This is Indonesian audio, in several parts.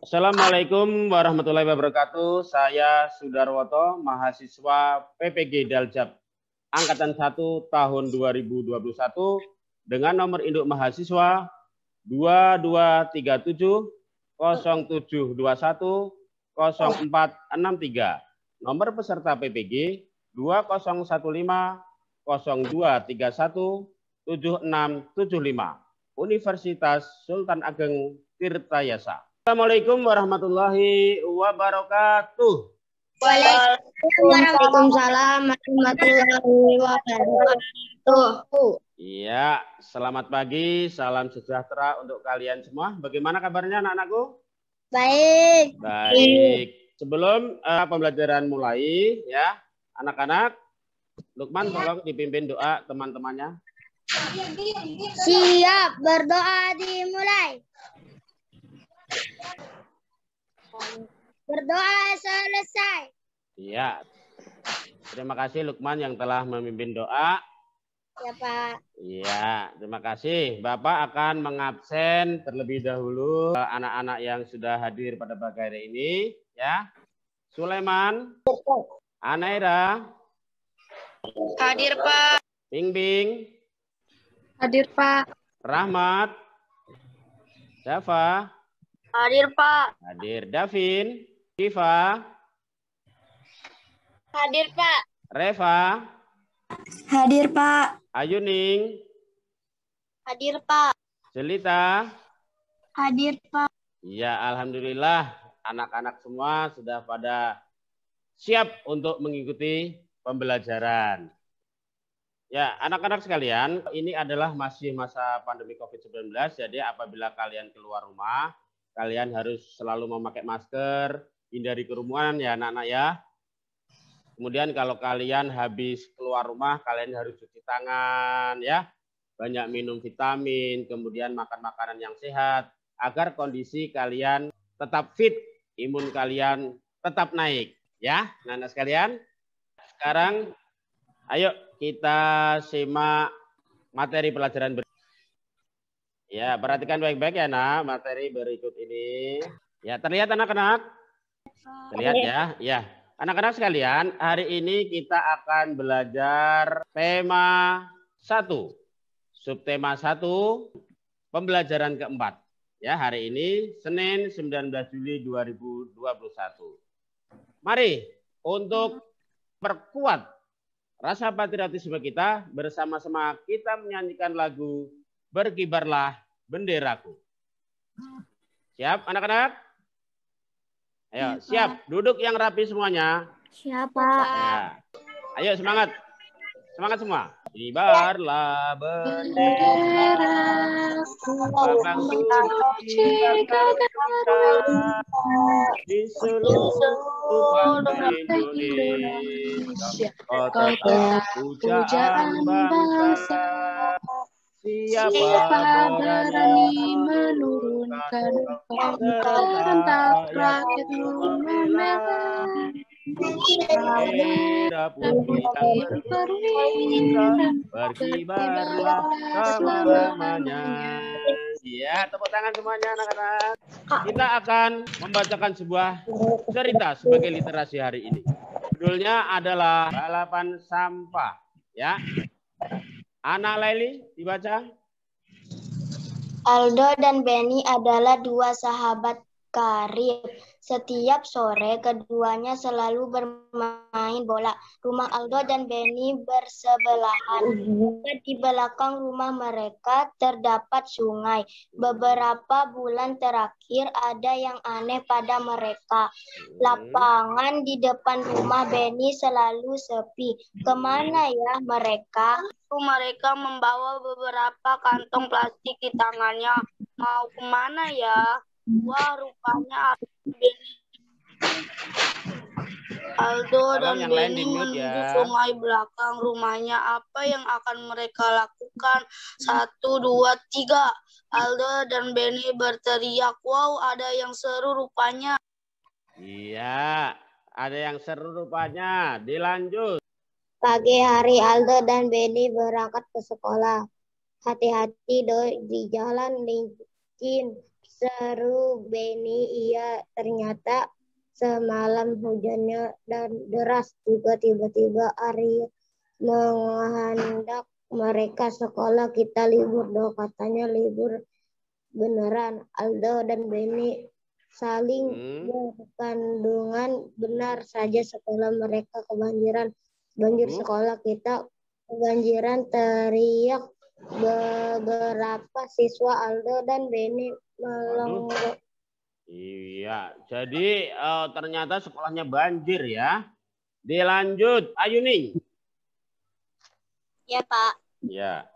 Assalamualaikum warahmatullahi wabarakatuh. Saya Sudarwoto, mahasiswa PPG Daljab Angkatan 1 tahun 2021 dengan nomor induk mahasiswa 2237 0721 0463. Nomor peserta PPG 2015 0231 7675. Universitas Sultan Ageng Tirtayasa. Assalamualaikum warahmatullahi wabarakatuh. Waalaikumsalam warahmatullahi wabarakatuh. Iya, selamat pagi, salam sejahtera untuk kalian semua. Bagaimana kabarnya anak-anakku? Baik. Baik. Sebelum pembelajaran mulai, ya, anak-anak, Lukman tolong dipimpin doa teman-temannya. Siap, berdoa dimulai. Berdoa selesai. Iya. Terima kasih Lukman yang telah memimpin doa. Ya, Pak. Iya, terima kasih. Bapak akan mengabsen terlebih dahulu anak-anak yang sudah hadir pada pagi hari ini, ya. Sulaiman, Anaira, Hadir, Pak. Bingbing, Hadir, Pak. Rahmat, Dava, Hadir, Pak. hadir. Davin, Diva, Hadir, Pak. Reva, Hadir, Pak. Ayuning, Hadir, Pak. Jelita. Hadir, Pak. Ya, alhamdulillah anak-anak semua sudah pada siap untuk mengikuti pembelajaran. Ya, anak-anak sekalian, ini adalah masih masa pandemi COVID-19, jadi apabila kalian keluar rumah, kalian harus selalu memakai masker, hindari kerumunan ya anak-anak ya. Kemudian kalau kalian habis keluar rumah, kalian harus cuci tangan ya. Banyak minum vitamin, kemudian makan makanan yang sehat, agar kondisi kalian tetap fit, imun kalian tetap naik. Ya, anak-anak sekalian. Sekarang, ayo kita simak materi pelajaran berikut. Ya, perhatikan baik-baik ya, nak, materi berikut ini. Ya, terlihat anak-anak? Terlihat ya? Ya. Anak-anak sekalian, hari ini kita akan belajar tema 1. Subtema 1, pembelajaran keempat. Ya, hari ini Senin 19 Juli 2021. Mari untuk perkuat rasa patriotisme kita, bersama-sama kita menyanyikan lagu Berkibarlah Benderaku. Siap anak-anak? Ayo, siap. Duduk yang rapi semuanya. Siap, Pak. Ya. Ayo semangat. Semangat semua. Kibarlah bendera bangsa di seluruh Indonesia. Kota pujaan bangsa. Siapa berani menurunkan serentak rakyat membela bendera putih yang berkibar, berkibarlah selama-lamanya. Ya, tepuk tangan semuanya anak-anak. Kita akan membacakan sebuah cerita sebagai literasi hari ini. Judulnya adalah Balapan Sampah. Ya. Anak Laili, dibaca. Aldo dan Benny adalah dua sahabat karib. Setiap sore keduanya selalu bermain bola. Rumah Aldo dan Benny bersebelahan. Di belakang rumah mereka terdapat sungai. Beberapa bulan terakhir ada yang aneh pada mereka. Lapangan di depan rumah Benny selalu sepi. Kemana ya mereka? Mereka membawa beberapa kantong plastik di tangannya. Mau kemana ya? Wah, rupanya Aldo dan Benny menuju sungai belakang rumahnya. Apa yang akan mereka lakukan? 1, 2, 3. Aldo dan Benny berteriak. Wow, ada yang seru rupanya. Iya, ada yang seru rupanya. Dilanjut. Pagi hari Aldo dan Benny berangkat ke sekolah. Hati-hati di jalan licin. seru Beni. Iya, ternyata semalam hujannya dan deras juga tiba-tiba Arya menghendak mereka sekolah kita libur dong. Katanya libur beneran. Aldo dan Beni saling berkandungan. Benar saja sekolah mereka kebanjiran. Banjir sekolah kita kebanjiran, teriak beberapa siswa Aldo dan Beni melongo. Iya, jadi ternyata sekolahnya banjir ya. Dilanjut, Ayuni. Ya, Pak. Ya.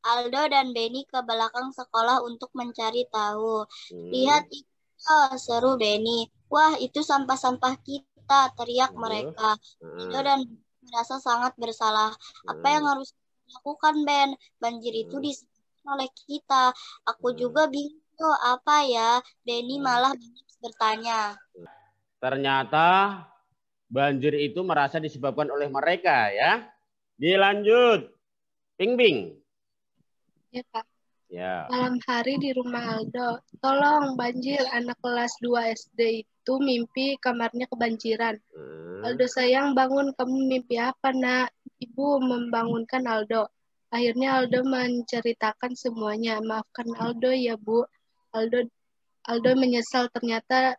Aldo dan Beni ke belakang sekolah untuk mencari tahu. Lihat itu, seru Beni. Wah, itu sampah-sampah kita, teriak mereka. Aldo dan merasa sangat bersalah. Apa yang harus dilakukan, Ben? Banjir itu disebabkan oleh kita. Aku juga bingung, apa ya? Beni malah bertanya. Ternyata banjir itu merasa disebabkan oleh mereka ya. Dilanjut, Ping Ping. Ya, Pak. Ya. Malam hari di rumah Aldo. Tolong, banjir. Anak kelas 2 SD itu mimpi kamarnya kebanjiran. Aldo sayang, bangun. Kamu mimpi apa, nak? Ibu membangunkan Aldo. Akhirnya Aldo menceritakan semuanya. Maafkan Aldo ya, Bu. Aldo menyesal, ternyata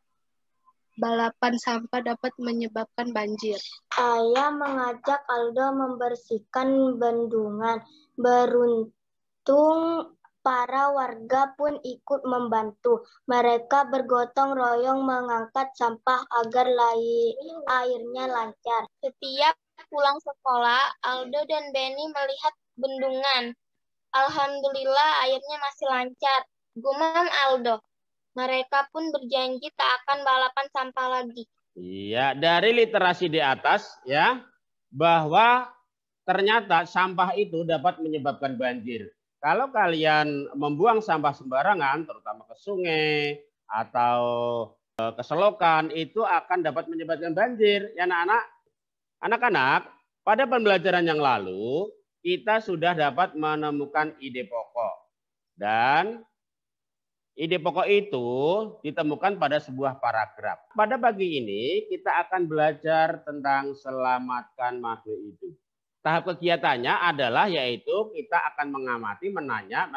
balapan sampah dapat menyebabkan banjir. Ayah mengajak Aldo membersihkan bendungan. Beruntung para warga pun ikut membantu. Mereka bergotong royong mengangkat sampah agar airnya lancar. Setiap pulang sekolah, Aldo dan Beni melihat bendungan. Alhamdulillah airnya masih lancar. Gumam Aldo. Mereka pun berjanji tak akan balapan sampah lagi. Iya, dari literasi di atas ya, bahwa ternyata sampah itu dapat menyebabkan banjir. Kalau kalian membuang sampah sembarangan, terutama ke sungai atau ke selokan, itu akan dapat menyebabkan banjir. Ya anak-anak, pada pembelajaran yang lalu, kita sudah dapat menemukan ide pokok. Dan ide pokok itu ditemukan pada sebuah paragraf. Pada pagi ini kita akan belajar tentang selamatkan makhluk hidup. Tahap kegiatannya adalah yaitu kita akan mengamati, menanya,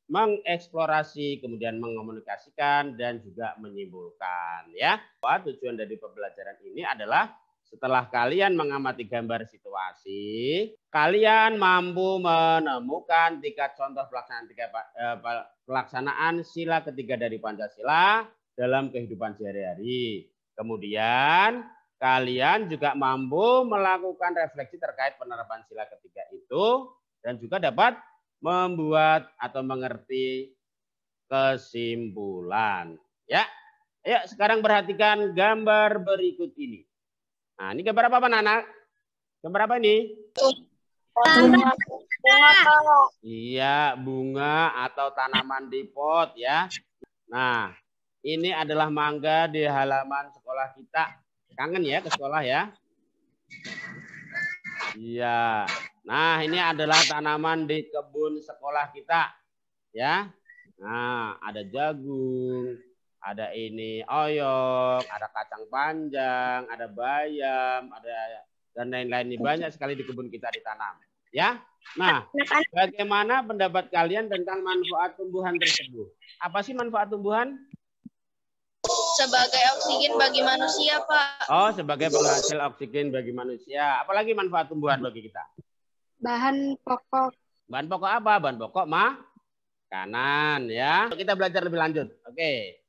mengeksplorasi, kemudian mengomunikasikan dan juga menyimpulkan. Ya, tujuan dari pembelajaran ini adalah setelah kalian mengamati gambar situasi, kalian mampu menemukan 3 contoh pelaksanaan sila ketiga dari Pancasila dalam kehidupan sehari-hari. Kemudian kalian juga mampu melakukan refleksi terkait penerapan sila ketiga itu dan juga dapat membuat atau mengerti kesimpulan. Ya, ayo sekarang perhatikan gambar berikut ini. Nah, ini gambar apa, anak? Gambar apa ini? Bunga. Iya, bunga atau tanaman di pot ya. Nah, ini adalah mangga di halaman sekolah kita. Kangen ya ke sekolah ya? Iya. Nah, ini adalah tanaman di kebun sekolah kita ya. Nah, ada jagung, ada ini oyok, ada kacang panjang, ada bayam, ada dan lain-lain. Banyak sekali di kebun kita ditanam. Ya, nah, bagaimana pendapat kalian tentang manfaat tumbuhan tersebut? Apa sih manfaat tumbuhan? Sebagai oksigen bagi manusia, Pak. Oh, sebagai penghasil oksigen bagi manusia. Apalagi manfaat tumbuhan bagi kita? Bahan pokok. Bahan pokok apa? Bahan pokok makanan ya. Kita belajar lebih lanjut. Oke.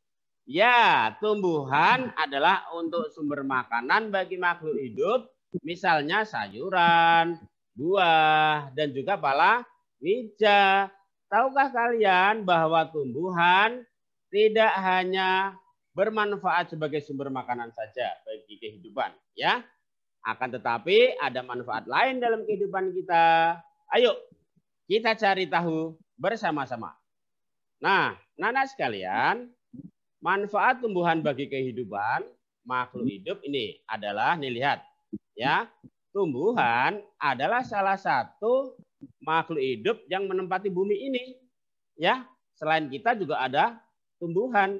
Ya, tumbuhan adalah untuk sumber makanan bagi makhluk hidup, misalnya sayuran, buah, dan juga palawija. Tahukah kalian bahwa tumbuhan tidak hanya bermanfaat sebagai sumber makanan saja bagi kehidupan, ya? Akan tetapi ada manfaat lain dalam kehidupan kita. Ayo, kita cari tahu bersama-sama. Nah, anak sekalian, manfaat tumbuhan bagi kehidupan makhluk hidup ini adalah, nih lihat ya, tumbuhan adalah salah satu makhluk hidup yang menempati bumi ini ya. Selain kita juga ada tumbuhan.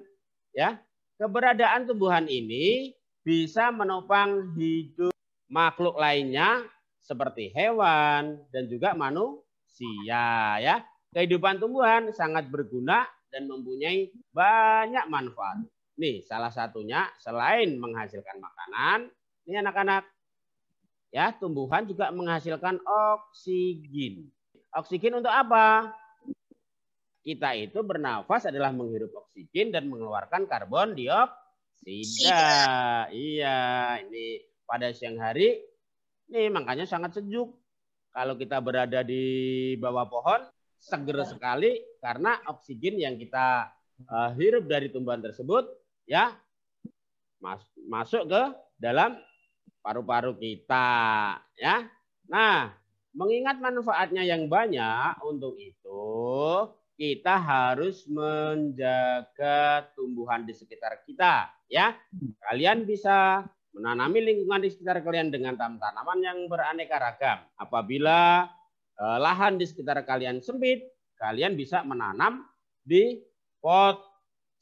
Ya, keberadaan tumbuhan ini bisa menopang hidup makhluk lainnya seperti hewan dan juga manusia. Ya, kehidupan tumbuhan sangat berguna dan mempunyai banyak manfaat. Nih, salah satunya selain menghasilkan makanan, ini anak-anak, ya, tumbuhan juga menghasilkan oksigen. Oksigen untuk apa? Kita itu bernafas adalah menghirup oksigen dan mengeluarkan karbon dioksida. Iya, ini pada siang hari, ini makanya sangat sejuk. Kalau kita berada di bawah pohon, seger sekali karena oksigen yang kita hirup dari tumbuhan tersebut, ya, masuk ke dalam paru-paru kita, ya. Nah, mengingat manfaatnya yang banyak, untuk itu kita harus menjaga tumbuhan di sekitar kita, ya. Kalian bisa menanami lingkungan di sekitar kalian dengan tanaman yang beraneka ragam. Apabila lahan di sekitar kalian sempit, kalian bisa menanam di pot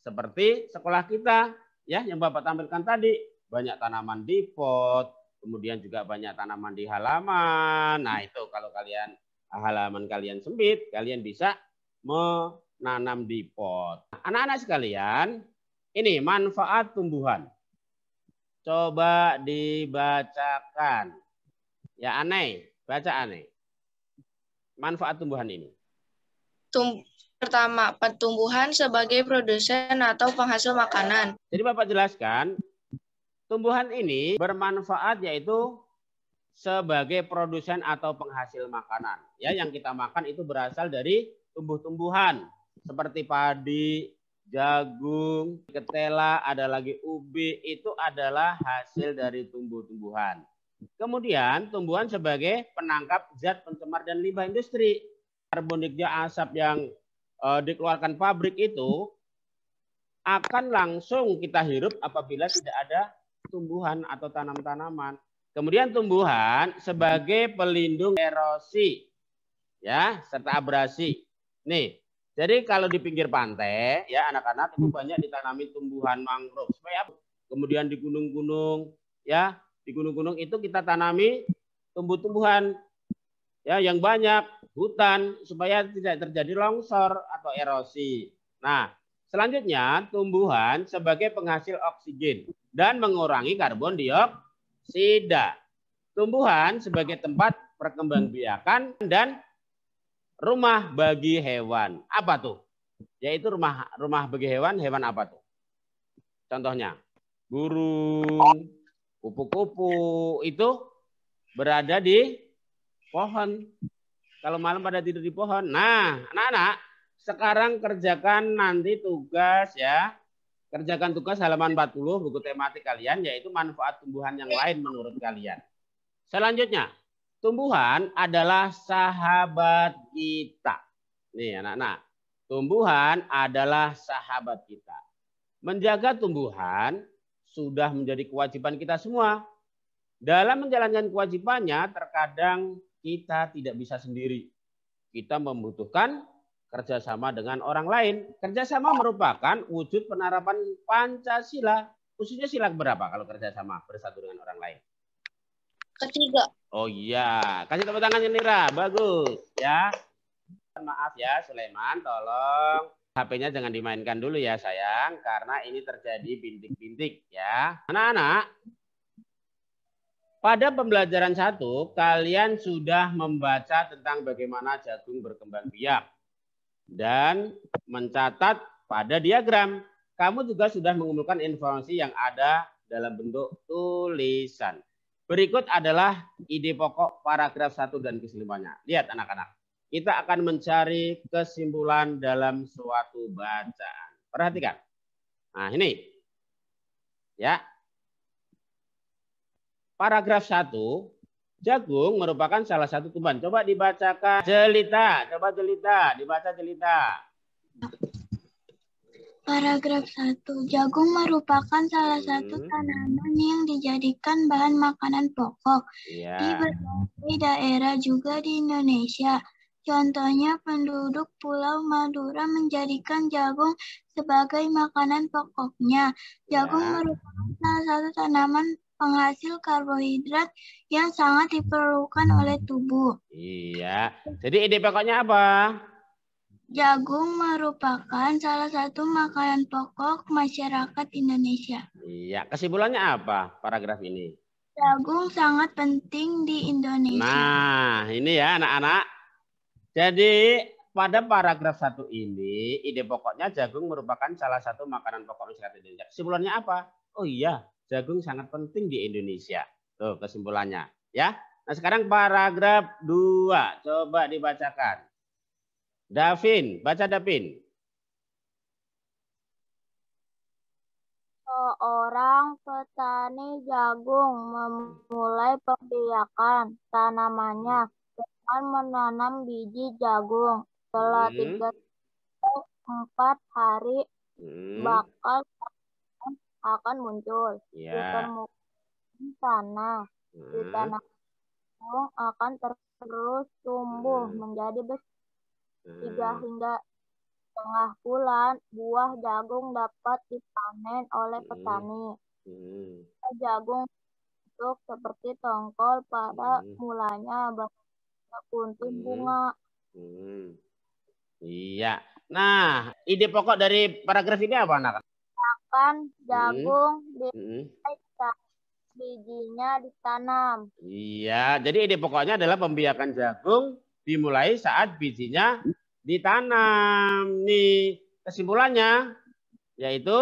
seperti sekolah kita, ya, yang Bapak tampilkan tadi. Banyak tanaman di pot, kemudian juga banyak tanaman di halaman. Nah, itu kalau halaman kalian sempit, kalian bisa menanam di pot. Anak-anak sekalian, ini manfaat tumbuhan. Coba dibacakan. Ya, Aneh, baca Aneh. Manfaat tumbuhan ini. Pertama, tumbuhan sebagai produsen atau penghasil makanan. Jadi Bapak jelaskan, tumbuhan ini bermanfaat yaitu sebagai produsen atau penghasil makanan. Ya, yang kita makan itu berasal dari tumbuh-tumbuhan seperti padi, jagung, ketela, ada lagi ubi, itu adalah hasil dari tumbuh-tumbuhan. Kemudian tumbuhan sebagai penangkap zat pencemar dan limbah industri. Karbon dioksida asap yang dikeluarkan pabrik itu akan langsung kita hirup apabila tidak ada tumbuhan atau tanam-tanaman. Kemudian tumbuhan sebagai pelindung erosi, ya, serta abrasi. Nih, jadi kalau di pinggir pantai, ya, anak-anak itu banyak ditanami tumbuhan mangrove. Supaya kemudian di gunung-gunung, ya, di gunung-gunung itu kita tanami tumbuh-tumbuhan, ya, yang banyak, hutan, supaya tidak terjadi longsor atau erosi. Nah, selanjutnya tumbuhan sebagai penghasil oksigen dan mengurangi karbon dioksida. Tumbuhan sebagai tempat perkembangbiakan dan rumah bagi hewan. Apa tuh? Yaitu rumah bagi hewan apa tuh? Contohnya, burung, kupu-kupu itu berada di pohon. Kalau malam pada tidur di pohon. Nah, anak-anak, sekarang kerjakan nanti tugas, ya. Kerjakan tugas halaman 40 buku tematik kalian, yaitu manfaat tumbuhan yang lain menurut kalian. Selanjutnya, tumbuhan adalah sahabat kita. Nih anak-anak, tumbuhan adalah sahabat kita. Menjaga tumbuhan sudah menjadi kewajiban kita semua. Dalam menjalankan kewajibannya, terkadang kita tidak bisa sendiri. Kita membutuhkan kerjasama dengan orang lain. Kerjasama merupakan wujud penerapan Pancasila. Khususnya sila berapa kalau kerjasama bersatu dengan orang lain? Ketiga. Oh iya, kasih tepuk tangan Nira, bagus ya. Maaf ya Sulaiman, tolong HP-nya jangan dimainkan dulu ya sayang, karena ini terjadi bintik-bintik ya. Anak-anak, pada pembelajaran 1 kalian sudah membaca tentang bagaimana jagung berkembang biak dan mencatat pada diagram. Kamu juga sudah mengumpulkan informasi yang ada dalam bentuk tulisan. Berikut adalah ide pokok paragraf 1 dan kesimpulannya. Lihat anak-anak. Kita akan mencari kesimpulan dalam suatu bacaan. Perhatikan. Nah ini. Ya. Paragraf 1. Jagung merupakan salah satu tumbuhan. Coba dibacakan jelita. Coba jelita. Dibaca jelita. Paragraf 1. Jagung merupakan salah satu tanaman yang dijadikan bahan makanan pokok di berbagai daerah juga di Indonesia. Contohnya, penduduk Pulau Madura menjadikan jagung sebagai makanan pokoknya. Jagung merupakan salah satu tanaman penghasil karbohidrat yang sangat diperlukan oleh tubuh. Iya. Jadi ide pokoknya apa? Jagung merupakan salah satu makanan pokok masyarakat Indonesia. Iya. Kesimpulannya apa paragraf ini? Jagung sangat penting di Indonesia. Nah, ini ya anak-anak. Jadi pada paragraf 1 ini, ide pokoknya jagung merupakan salah satu makanan pokok masyarakat Indonesia. Kesimpulannya apa? Oh iya, jagung sangat penting di Indonesia. Tuh kesimpulannya. Ya. Nah sekarang paragraf 2. Coba dibacakan. Davin, baca Davin. Seorang petani jagung memulai pembiakan tanamannya dengan menanam biji jagung. Setelah 3-4 hari bakal akan muncul di permukaan tanah. Di tanah jagung akan terus tumbuh menjadi besar. 3 hingga setengah bulan buah jagung dapat dipanen oleh petani. Jagung bentuk seperti tongkol pada mulanya kuntum bunga. Iya. Nah, ide pokok dari paragraf ini apa, anak? Akan jagung bijinya ditanam. Iya, jadi ide pokoknya adalah pembiakan jagung dimulai saat bijinya ditanam. Nih, kesimpulannya yaitu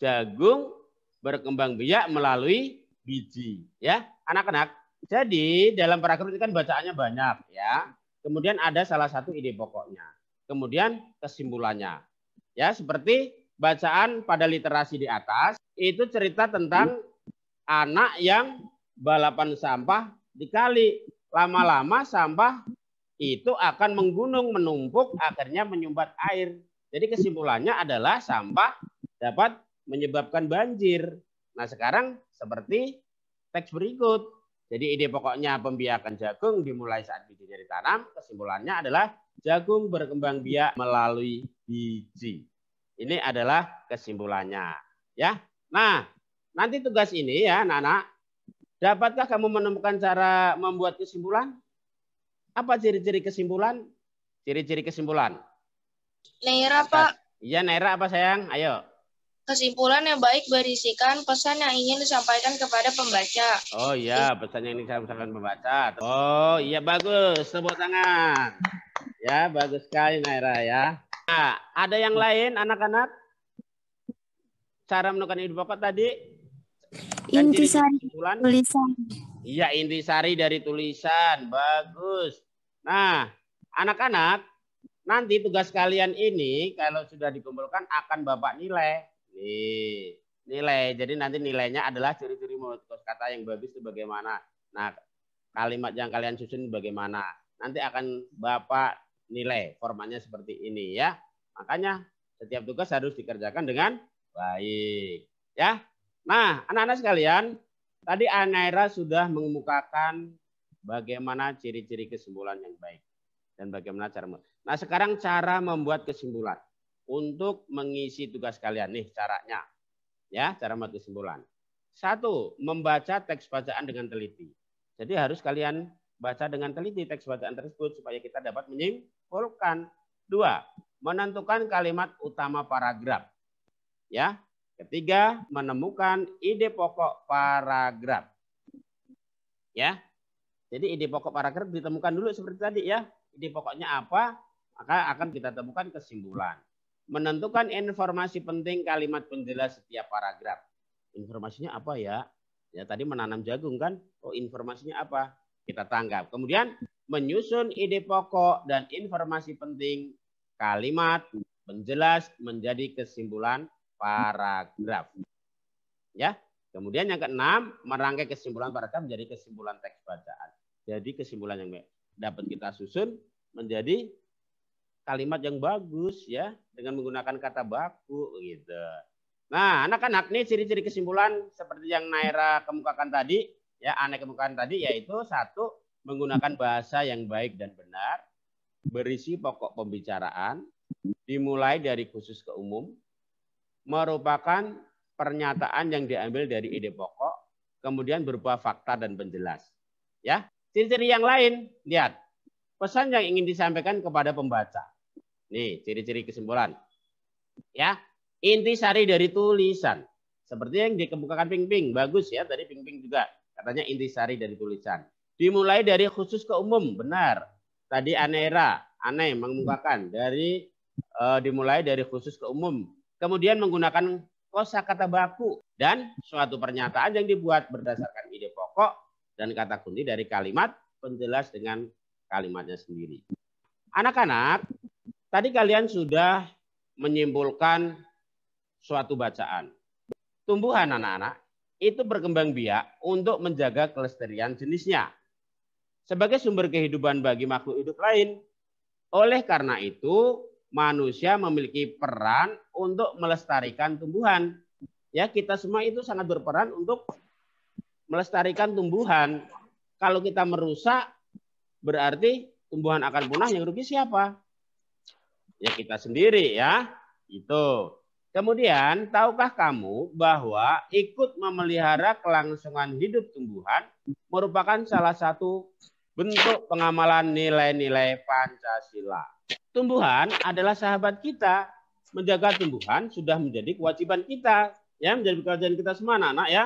jagung berkembang biak melalui biji, ya, anak-anak. Jadi dalam paragraf ini kan bacaannya banyak ya. Kemudian ada salah satu ide pokoknya. Kemudian kesimpulannya. Ya, seperti bacaan pada literasi di atas itu cerita tentang anak yang balapan sampah di kali. Lama-lama sampah itu akan menggunung, menumpuk, akhirnya menyumbat air. Jadi kesimpulannya adalah sampah dapat menyebabkan banjir. Nah, sekarang seperti teks berikut. Jadi ide pokoknya pembiakan jagung dimulai saat bijinya ditanam. Kesimpulannya adalah jagung berkembang biak melalui biji. Ini adalah kesimpulannya. Ya. Nah, nanti tugas ini ya anak-anak. Dapatkah kamu menemukan cara membuat kesimpulan? Apa ciri-ciri kesimpulan? Ciri-ciri kesimpulan. Naira, Pak. Iya, Naira apa sayang? Ayo. Kesimpulan yang baik berisikan pesan yang ingin disampaikan kepada pembaca. Oh iya, pesan yang ingin disampaikan pembaca. Oh iya, bagus. Tepuk tangan. Ya, bagus sekali Naira ya. Nah, ada yang lain anak-anak? Cara menemukan ide pokok tadi? Intisari tulisan. Iya, intisari dari tulisan. Bagus. Nah, anak-anak, nanti tugas kalian ini kalau sudah dikumpulkan akan Bapak nilai. Nih, nilai. Jadi nanti nilainya adalah ciri-ciri mulut kosakata yang bagus itu bagaimana. Nah, kalimat yang kalian susun bagaimana. Nanti akan Bapak nilai. Formatnya seperti ini ya. Makanya setiap tugas harus dikerjakan dengan baik. Ya. Nah, anak-anak sekalian, tadi Naira sudah mengemukakan bagaimana ciri-ciri kesimpulan yang baik dan bagaimana cara. Nah, sekarang cara membuat kesimpulan. Untuk mengisi tugas kalian nih caranya. Ya, cara membuat kesimpulan. 1, membaca teks bacaan dengan teliti. Jadi harus kalian baca dengan teliti teks bacaan tersebut supaya kita dapat menyimpulkan. 2, menentukan kalimat utama paragraf. Ya. 3, menemukan ide pokok paragraf. Ya. Jadi ide pokok paragraf ditemukan dulu seperti tadi ya. Ide pokoknya apa? Maka akan kita temukan kesimpulan. Menentukan informasi penting kalimat penjelas setiap paragraf. Informasinya apa ya? Ya tadi menanam jagung kan? Oh informasinya apa? Kita tangkap. Kemudian menyusun ide pokok dan informasi penting kalimat penjelas menjadi kesimpulan paragraf. Ya. Kemudian yang keenam, merangkai kesimpulan paragraf menjadi kesimpulan teks bacaan. Jadi kesimpulan yang dapat kita susun menjadi kalimat yang bagus ya dengan menggunakan kata baku gitu. Nah, anak-anak nih ciri-ciri kesimpulan seperti yang Naira kemukakan tadi ya, Ana kemukakan tadi yaitu 1, menggunakan bahasa yang baik dan benar. berisi pokok pembicaraan, dimulai dari khusus ke umum, merupakan pernyataan yang diambil dari ide pokok, kemudian berupa fakta dan penjelas. Ya, ciri-ciri yang lain, lihat. Pesan yang ingin disampaikan kepada pembaca. Nih, ciri-ciri kesimpulan. Ya, intisari dari tulisan. Seperti yang dikemukakan Ping-Ping, bagus ya, tadi Ping-Ping juga katanya intisari dari tulisan. Dimulai dari khusus ke umum, benar. Tadi Anera, Aneh mengemukakan dari dimulai dari khusus ke umum. Kemudian menggunakan kosakata baku dan suatu pernyataan yang dibuat berdasarkan ide pokok dan kata kunci dari kalimat penjelas dengan kalimatnya sendiri. Anak-anak, tadi kalian sudah menyimpulkan suatu bacaan. Tumbuhan anak-anak itu berkembang biak untuk menjaga kelestarian jenisnya sebagai sumber kehidupan bagi makhluk hidup lain. Oleh karena itu, manusia memiliki peran untuk melestarikan tumbuhan. Ya, kita semua itu sangat berperan untuk melestarikan tumbuhan. Kalau kita merusak, berarti tumbuhan akan punah, yang rugi siapa? Ya kita sendiri ya. Itu. Kemudian, tahukah kamu bahwa ikut memelihara kelangsungan hidup tumbuhan merupakan salah satu bentuk pengamalan nilai-nilai Pancasila. Tumbuhan adalah sahabat kita. Menjaga tumbuhan sudah menjadi kewajiban kita. Ya, menjadi kewajiban kita semua anak-anak ya.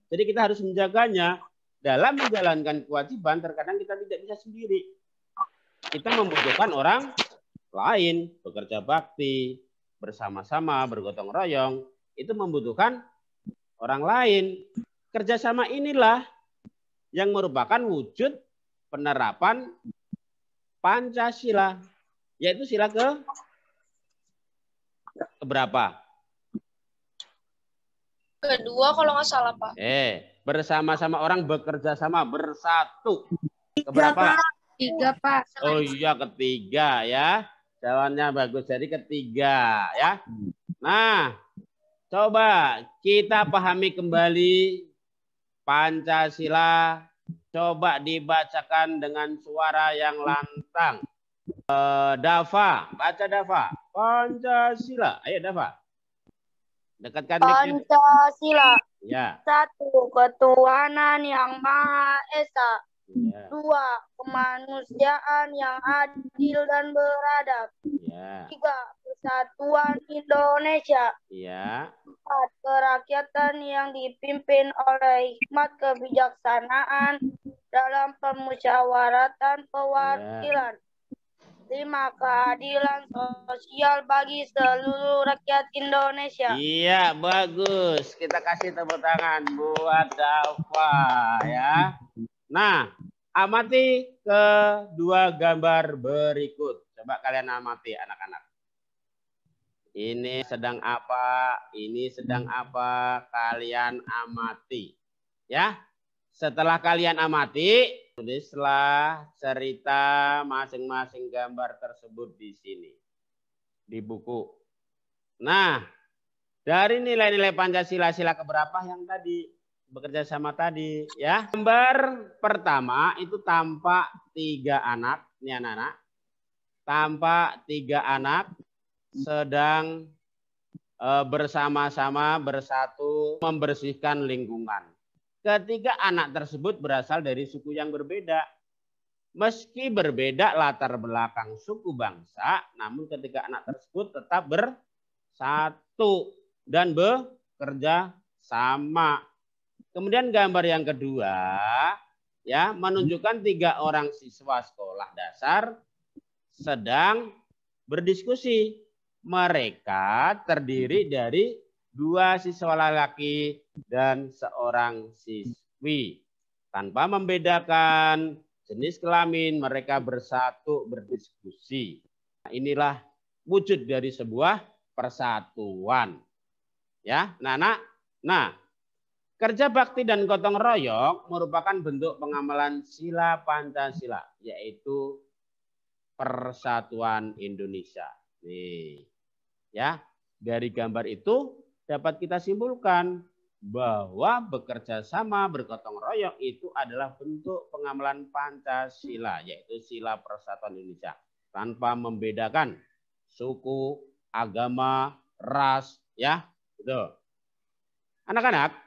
Jadi kita harus menjaganya. Dalam menjalankan kewajiban, terkadang kita tidak bisa sendiri. Kita membutuhkan orang lain, bekerja bakti, bersama-sama, bergotong royong. Itu membutuhkan orang lain. Kerjasama inilah yang merupakan wujud penerapan Pancasila. Yaitu sila keberapa? Kedua kalau nggak salah, Pak. Bersama-sama orang bekerja sama, bersatu. Keberapa? 3, Pak. Oh iya, ketiga ya. Jawabannya bagus, jadi ketiga ya. Nah, coba kita pahami kembali Pancasila. Coba dibacakan dengan suara yang lantang. Dava, baca Dava. Pancasila. Ayo Dava. Dekatkan mic-nya. Pancasila. Ya. 1. Ketuhanan yang Maha Esa. Ya. 2. Kemanusiaan yang adil dan beradab. Ya. 3. Persatuan Indonesia. Ya. 4. Kerakyatan yang dipimpin oleh hikmat kebijaksanaan dalam permusyawaratan perwakilan. 5. Keadilan sosial bagi seluruh rakyat Indonesia. Iya, bagus. Kita kasih tepuk tangan buat Dava ya. Nah, amati kedua gambar berikut. Coba kalian amati anak-anak. Ini sedang apa? Ini sedang apa? Kalian amati. Ya. Setelah kalian amati, tulislah cerita masing-masing gambar tersebut di sini. Di buku. Nah, dari nilai-nilai Pancasila sila keberapa yang tadi? Bekerja sama tadi ya. Gambar pertama itu tampak 3 anak. Ini anak-anak. Tampak 3 anak sedang bersama-sama bersatu membersihkan lingkungan. Ketiga anak tersebut berasal dari suku yang berbeda. Meski berbeda latar belakang suku bangsa, namun ketiga anak tersebut tetap bersatu dan bekerja sama. Kemudian gambar yang kedua ya menunjukkan 3 orang siswa sekolah dasar sedang berdiskusi. Mereka terdiri dari 2 siswa laki dan 1 siswi. Tanpa membedakan jenis kelamin, mereka bersatu berdiskusi. Nah, inilah wujud dari sebuah persatuan. Ya, Nah, kerja bakti dan gotong royong merupakan bentuk pengamalan sila Pancasila, yaitu Persatuan Indonesia. Nih, ya, dari gambar itu dapat kita simpulkan bahwa bekerja sama, bergotong royong itu adalah bentuk pengamalan Pancasila, yaitu sila Persatuan Indonesia. tanpa membedakan suku, agama, ras, ya. Gitu. Anak-anak,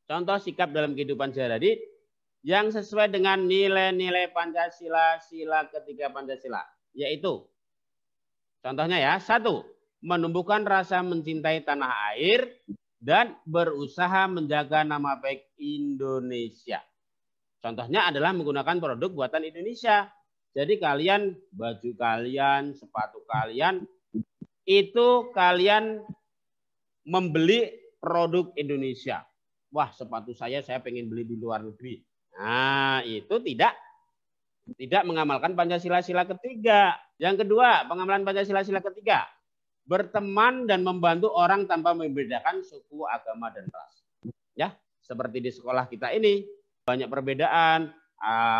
contoh sikap dalam kehidupan sehari-hari yang sesuai dengan nilai-nilai Pancasila, sila ketiga Pancasila, yaitu contohnya ya, 1, menumbuhkan rasa mencintai tanah air dan berusaha menjaga nama baik Indonesia. Contohnya adalah menggunakan produk buatan Indonesia. Jadi kalian, baju kalian, sepatu kalian, itu kalian membeli produk Indonesia. Wah, sepatu saya pengen beli di luar negeri. Nah, itu tidak mengamalkan Pancasila sila ketiga. Yang kedua, pengamalan Pancasila sila ketiga. Berteman dan membantu orang tanpa membedakan suku, agama, dan ras. Ya, seperti di sekolah kita ini. Banyak perbedaan,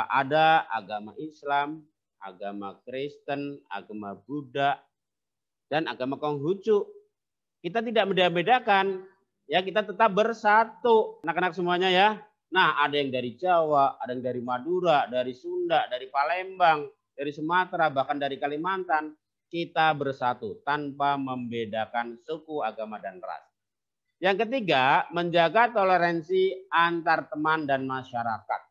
ada agama Islam, agama Kristen, agama Buddha, dan agama Konghucu. Kita tidak membeda-bedakan, ya kita tetap bersatu, anak-anak semuanya ya. Nah, ada yang dari Jawa, ada yang dari Madura, dari Sunda, dari Palembang, dari Sumatera, bahkan dari Kalimantan. Kita bersatu tanpa membedakan suku, agama, dan ras. Yang ketiga, menjaga toleransi antar teman dan masyarakat.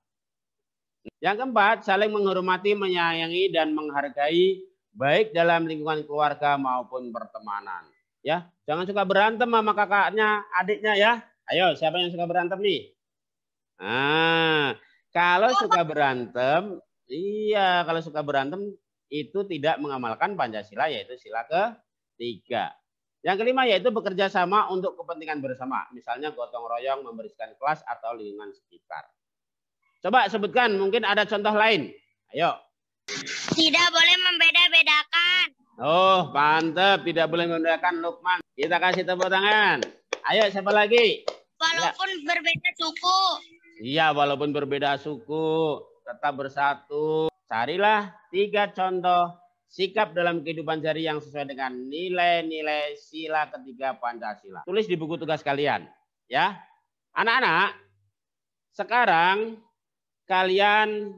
Yang keempat, saling menghormati, menyayangi, dan menghargai baik dalam lingkungan keluarga maupun pertemanan. Ya, jangan suka berantem sama kakaknya, adiknya ya. Ayo, siapa yang suka berantem nih? Nah, kalau suka berantem, iya, kalau suka berantem itu tidak mengamalkan Pancasila, yaitu sila ketiga. Yang kelima yaitu bekerja sama untuk kepentingan bersama. Misalnya gotong royong membersihkan kelas atau lingkungan sekitar. Coba sebutkan, mungkin ada contoh lain. Ayo. Tidak boleh membeda-bedakan. Oh, mantap. Tidak boleh membedakan, Lukman. Kita kasih tepuk tangan. Ayo, siapa lagi? Walaupun berbeda suku. Iya, walaupun berbeda suku. Tetap bersatu. Carilah 3 contoh sikap dalam kehidupan sehari yang sesuai dengan nilai-nilai sila ketiga Pancasila. Tulis di buku tugas kalian. Ya, anak-anak, sekarang kalian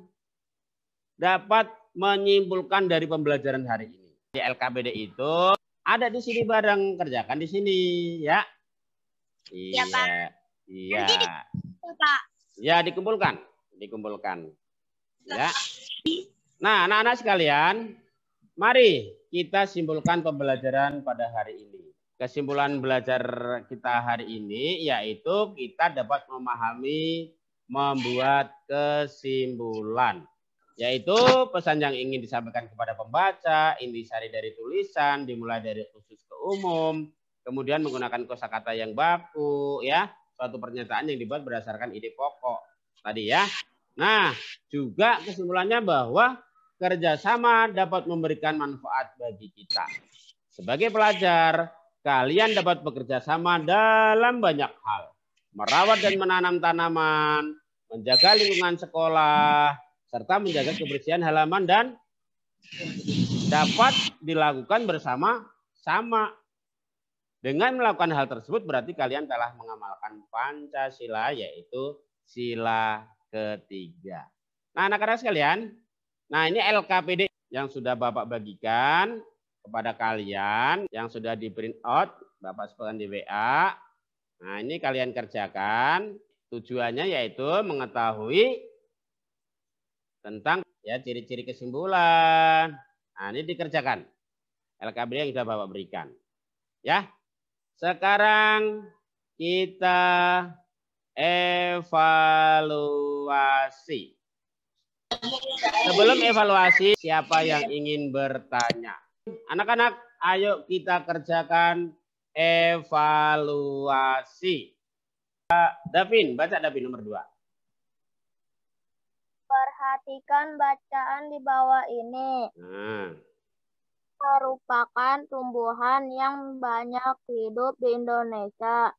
dapat menyimpulkan dari pembelajaran hari ini. Di LKPD itu ada di sini bareng, kerjakan di sini, ya. Iya, Pak. Iya. Nanti Pak. Ya, dikumpulkan. Ya. Nah, anak-anak sekalian, mari kita simpulkan pembelajaran pada hari ini. Kesimpulan belajar kita hari ini yaitu kita dapat memahami, membuat kesimpulan. Yaitu pesan yang ingin disampaikan kepada pembaca, intisari dari tulisan, dimulai dari khusus ke umum, kemudian menggunakan kosakata yang baku, ya, suatu pernyataan yang dibuat berdasarkan ide pokok tadi ya. Nah, juga kesimpulannya bahwa kerjasama dapat memberikan manfaat bagi kita. Sebagai pelajar, kalian dapat bekerja sama dalam banyak hal. Merawat dan menanam tanaman, menjaga lingkungan sekolah, serta menjaga kebersihan halaman dan dapat dilakukan bersama-sama. Dengan melakukan hal tersebut berarti kalian telah mengamalkan Pancasila, yaitu sila ketiga. Nah, anak-anak sekalian, nah ini LKPD yang sudah Bapak bagikan kepada kalian, yang sudah di print out, Bapak sebutkan di WA. Nah, ini kalian kerjakan. Tujuannya yaitu mengetahui tentang ya ciri-ciri kesimpulan. Nah, ini dikerjakan. LKPD yang sudah Bapak berikan. Ya. Sekarang kita evaluasi. Sebelum evaluasi, siapa yang ingin bertanya? Anak-anak, ayo kita kerjakan evaluasi. Davin, baca Davin nomor 2. Perhatikan bacaan di bawah ini. Merupakan tumbuhan yang banyak hidup di Indonesia.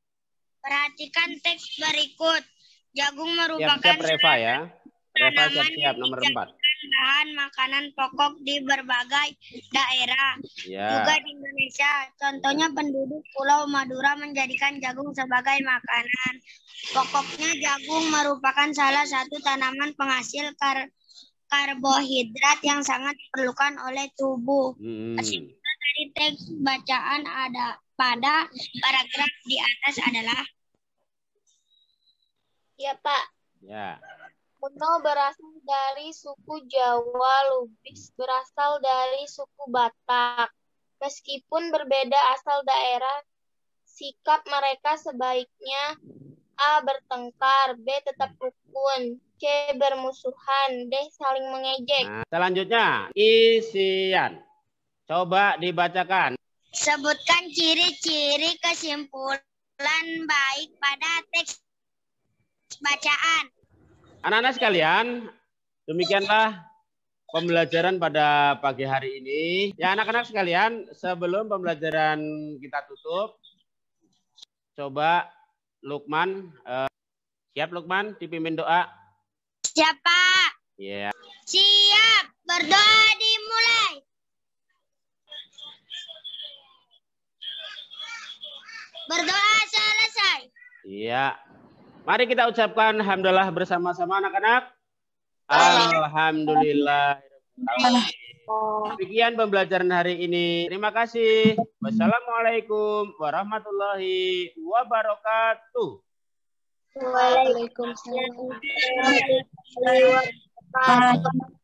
Perhatikan teks berikut. Jagung merupakan siap Reva ya. Reva siap nomor 4. Bahan makanan pokok di berbagai daerah. Ya. Juga di Indonesia. Contohnya penduduk Pulau Madura menjadikan jagung sebagai makanan. Pokoknya jagung merupakan salah satu tanaman penghasil karbohidrat yang sangat diperlukan oleh tubuh. Hmm. Kesimpulan dari teks bacaan ada pada paragraf di atas adalah. Ya, Pak. Ya. Kuno berasal dari suku Jawa, Lubis berasal dari suku Batak. Meskipun berbeda asal daerah, sikap mereka sebaiknya A. bertengkar, B. tetap rukun, C. bermusuhan, D. saling mengejek. Nah, selanjutnya, isian. Coba dibacakan. Sebutkan ciri-ciri kesimpulan baik pada teks bacaan. Anak-anak sekalian, demikianlah pembelajaran pada pagi hari ini. Ya, anak-anak sekalian, sebelum pembelajaran kita tutup, coba Lukman, siap Lukman, dipimpin doa. Siap, Pak. Ya. Siap. Berdoa dimulai. Berdoa selesai. Iya. Mari kita ucapkan hamdalah bersama-sama anak-anak. Alhamdulillah. Demikian pembelajaran hari ini. Terima kasih. Wassalamualaikum warahmatullahi wabarakatuh. Waalaikumsalam warahmatullahi wabarakatuh.